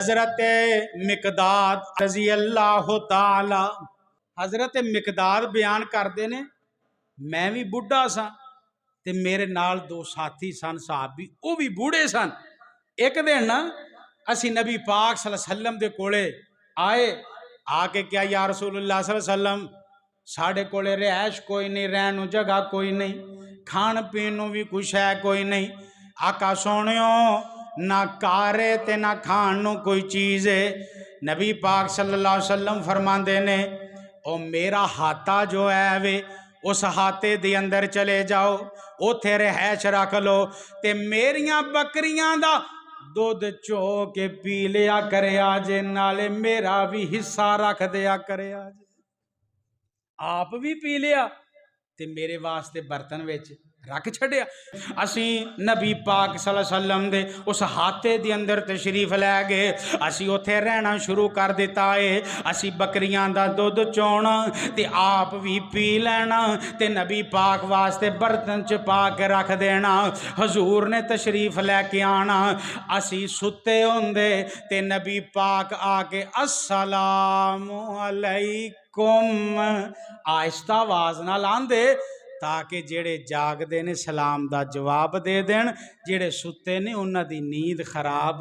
हजरत Mekdad रजी अल्लाह ताला, हजरत Mekdad बयान करते ने, मैं भी बुढ़ा सा ते मेरे नाल दो साथी सन साहबी, वो भी बूढ़े सन। एक दिन ना असी नबी पाक सल्लल्लाहु अलैहि वसल्लम दे कोले आए, आके क्या या रसूलुल्लाह सल्लल्लाहु अलैहि वसल्लम साढ़े कोले रिहाइश कोई नहीं, रहन जगह कोई नहीं, खान पीन भी कुछ है कोई नहीं। आका सोनियो ना कारे ते ना खान नू कोई चीज़ है। नबी पाक सल्लल्लाहु अलैहि वसल्लम फरमाते ने, ओ मेरा हाथा जो है वे उस हाथे दे अंदर चले जाओ, उथे रिहाइश रख लो ते मेरियां बकरियां दा दुध चो के पी लिया करे जे, नाले मेरा भी हिस्सा रख दिया करे जे। आप भी पी लिया ते मेरे वास्ते बर्तन विच रख छड़िया। असी नबी पाक सल्लल्लाहु अलैहि वसल्लम दे उस हाथे दे अंदर तशरीफ लै गए, असी उत्थे रहना शुरू कर दिता है। असी बकरियां दा दुध चोना ते आप भी पी लेना ते नबी पाक वास्ते बर्तन च पा के रख देना। हजूर ने तशरीफ लैके आना, असी सुते होंदे ते नबी पाक आके अस्सलामु अलैकुम आहिस्ता आवाज नाल आंदे, ताकि जेड़े जागदे ने सलाम दा जवाब दे देन, जेड़े सुते ने उन्हां दी नींद खराब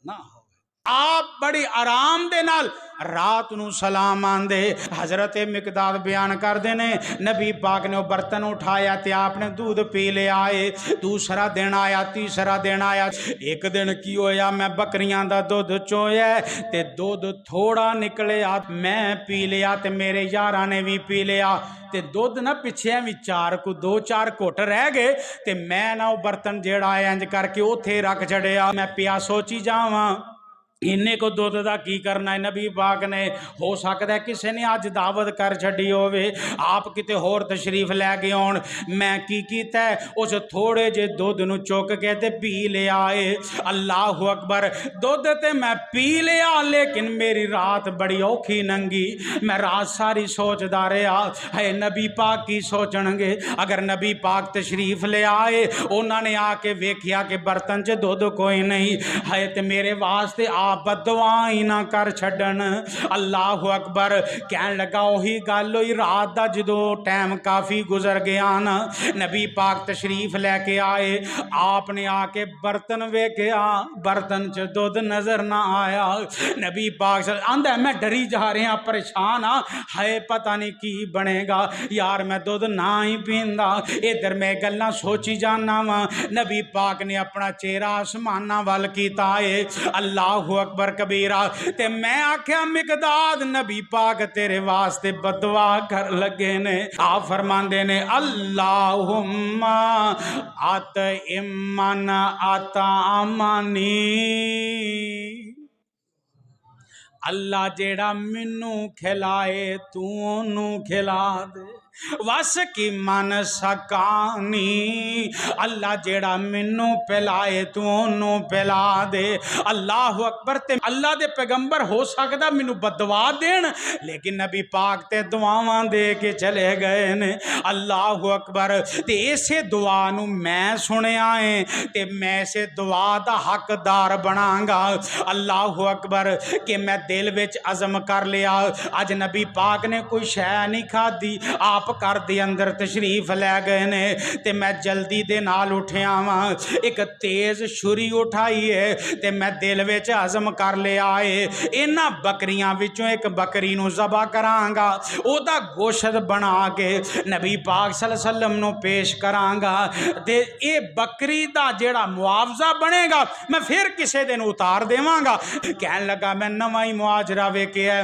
ना हो। आप बड़ी आराम दे नाल रात नू सलाम आंदे। हजरत मिकदाद बयान करते ने, नबी पाक ने बर्तन उठाया ते आपने दूध पी लिया है। दूसरा दिन आया, तीसरा दिन आया। एक दिन की होया, मैं बकरियां दा दुध चोया ते दुध थोड़ा निकलिया, मैं पी लिया ते मेरे यारां ने भी पी लिया ते दुध ना पिछे भी दो चार घुट रह गए ते मैं ना वो बर्तन जेड़ा इंज करके उथे रख छड़िया। मैं पिया सोची जावां इन्ने को दुध का की करना है। नबी पाक ने हो सकता है किसी ने अज दावत कर छड़ी होवे, आप किते होर तशरीफ लै गए होण। मैं की कीता उस थोड़े जे दुध नू चुक के ते पी लिया है। अल्लाह अकबर, दुध ते मैं पी लिया लेकिन मेरी रात बड़ी औखी नंगी। मैं रात सारी सोचदा रहा है नबी पाक की सोचणगे। अगर नबी पाक तशरीफ ले आए, उन्होंने आके वेखिया कि बर्तन च दुध कोई नहीं है ते मेरे वास्ते आप बदवा ही ना कर छड़न। अल्लाह अकबर, कहन लगा वही गल हुई रात का जो टाइम काफ़ी गुजर गया ना, नबी पाक तशरीफ लैके आए, आपने आके बर्तन वेख्या, बर्तन च दुध नजर ना आया। नबी पाक आंदा मैं डरी जा रहा, परेशान हाँ, है पता नहीं की बनेगा यार, मैं दुध ना ही पींदा। इधर मैं गल्लां सोची जाना वा। नबी पाक ने अपना चेहरा आसमाना वाल कीता है। अल्लाह अकबर कबीरा। ते मैं आख्या मिकदाद, नबी पाक तेरे वास्ते बदवा कर लगे ने। आप फरमांदे ने, अल्लाहुम्मा अत इमन आता अमानी, अल्लाह जेड़ा मैनू खिलाए तू ओनू खिला दे। वस की मन सकानी, अल्लाह जेड़ा मैनू पिलाए तू ओनू पिला दे। अल्लाह अकबर, ते अल्लाह दे पैगंबर हो सकदा मैनू बदवा देन, लेकिन नबी पाक ते दुआवां दे के चले गए ने। अल्लाह अकबर, ते इसे दुआ नू मैं सुनिया है ते मैं इसे दुआ दा हकदार बनांगा। अल्लाह अकबर, कि मैं दिल विच अज़म कर लिया अज नबी पाक ने कोई शै नहीं खाधी, आप घर दे अंदर तशरीफ लै गए ने ते मैं जल्दी दे नाल उठिया वा। एक तेज छुरी उठाई है ते मैं दिल विच अज़म कर लिया है इन्हां बकरियां विचों एक बकरी नू ज़बा करांगा, ओदा गोश्त बना के नबी पाक सल्लल्लाहु अलैहि वसल्लम नू पेश करांगा ते ये बकरी दा जेड़ा मुआवजा बनेगा मैं फिर किसी दिन उतार देवांगा। कहन लगा मैं नवां ही मुआजरा वेखिया,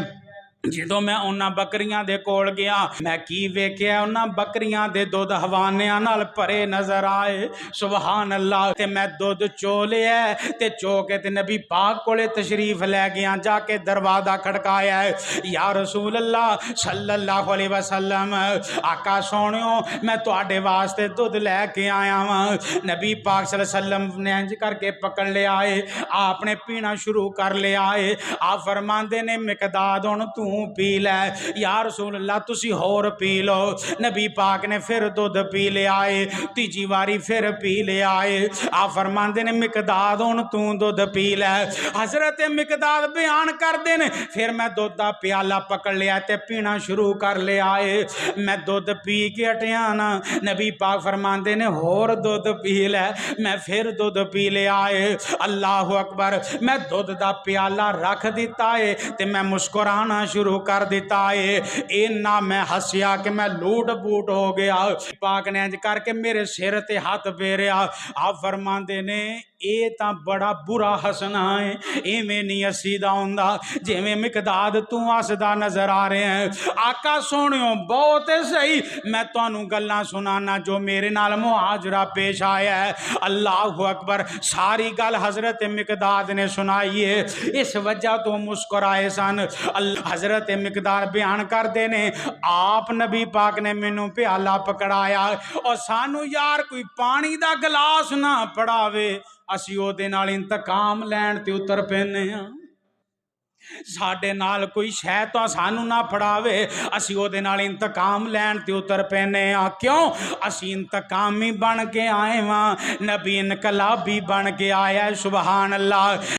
जो मैं उन्हां बकरियां दे कोल गया, मैं की वेख्या उन्हां बकरियां दे दुध हवानियां नाल भरे नजर आए। सुभान अल्लाह, ते मैं दुध चो लिया ते चो के ते नबी पाक कोले तशरीफ लै गया। जाके दरवाजा खड़काया, या रसूल अल्लाह सल्लल्लाहु अलैहि वसल्लम, आका सोनियो मैं तुहाडे वास्ते दुध लैके आया वां। नबी पाक सल्लल्लाहु अलैहि वसल्लम ने इंज करके पकड़ लिया है, आपने पीना शुरू कर लिया है। आप फरमांदे ने मिकदाद हुण तू पी लै। या रसूल अल्लाह तुसी होर पी लो। नबी पाक ने फिर दुध पी लिया है, तीजी वारी फिर पी लिया है। आ फरमांदे ने मिकदाद हुण तू दुध पी लै। हजरत मिकदाद बयान करदे ने फिर मैं दुध दा प्याला पकड़ लिया ते पीना शुरू कर लिया है। मैं दुध पी के हटिया ना, नबी पाक फरमांदे ने होर दुध पी लै। मैं फिर दुध पी लिया है। अल्लाह अकबर। मैं दुध दा प्याला रख दिता है ते मैं मुस्कुराना शुरू कर दिता है। इन्ना मैं हसिया कि मैं लूट बूट हो गया। पाक ने इंज करके मेरे सिर ते हाथ फेरिया। आप फरमांदे ने ये तां बड़ा बुरा हसना है, इवें नहीं हसीदा हुंदा जिवें मिकदाद तू हसदा नजर आ रहे हैं। आका सोहणियो बहुत सही, मैं तुहानू गल्लां सुनाना जो मेरे नाल मुहाजरा पेश आया है। अल्लाह अकबर। सारी गल हजरत मिकदाद ने सुनाई है, इस वजह तो मुस्कुराए सन। हजरत मिकदाद बयान करते ने आप नबी पाक ने मैनू प्याला पकड़ाया और सानू यार कोई पानी दा गिलास ना फड़ावे, असी ओहदे नाल इंतकाम लैण ते उतर पैने आ। साडे नाल कोई शै तो सानू ना फड़ावे, असी ओहदे नाल इंतकाम लैण ते उतर पैने आ। क्यों? असी इंतकामी बन के आए वां, नबी इनकलाबी बन के आया। सुबहान अल्लाह।